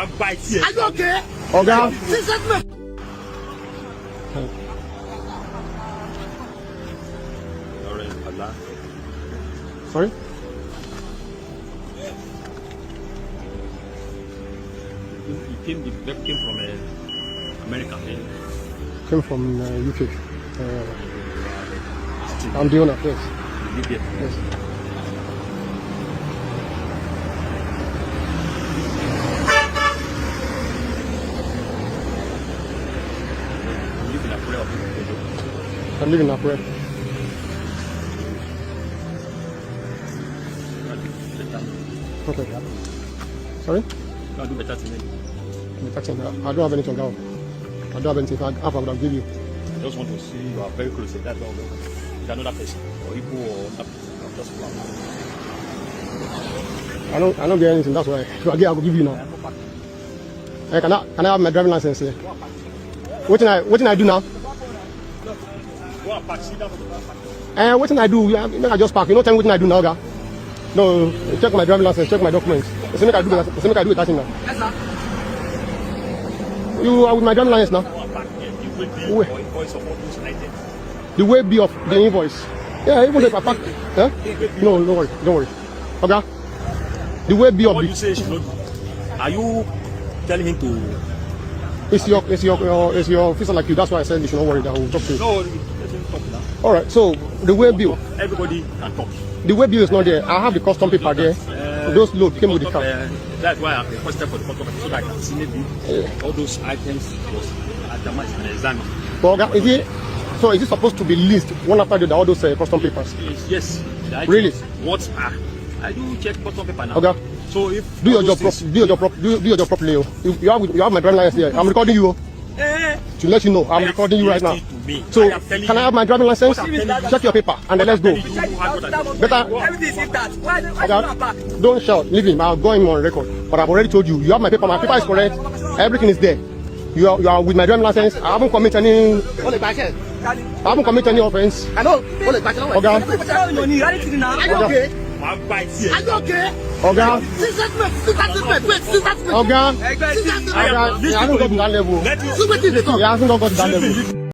Are you okay? Oga. Sorry? They came from America. Came from UK. I'm the owner, yes. Libya. Yes. I'm living in Akure. Okay. Sorry? I'll do better than I don't have anything down. I don't have anything. I would have give you. I just want to see you are very close. That's all. With another person, or Igbo, or just one. I don't get anything. That's why. If I get, I will give you now. Hey, can I have my driving license here? What can I do now? What can I do? I just park. You know, tell me what I do now, guy. No, check my driving license. Check my documents. So make I do that. So make I do it. Yes, sir. You are with my driving license now. The way be of the invoice. Yeah, even if I park. Yeah? No, don't worry. Okay. The way be of what you say should not. Are you telling him to? It's your officer like you. That's why I said you should not worry. That I will talk to you. No, let him talk now. All right. So the way bill. Everybody can talk. The way bill is not there. I have the custom paper there. Those load came with the car. That's why I have requested for the custom paper so that I can see maybe all those items was itemized and examined. But is it supposed to be list one after the other, all those custom papers? Yes. Really? What are? I do check custom paper now. Okay. So if do your job properly. You have my driving license here. I'm recording you. To let you know, I'm recording you right now. So can I have my driving license? Check your paper and then let's go. Better. Don't shout. Leave him. I'll go in on record. But I've already told you. You have my paper. My paper is correct. Everything is there. You are with my driving license. I haven't committed any. Offense. I know. Okay. Are you okay? Are you okay? Okay. I He hasn't got to that level.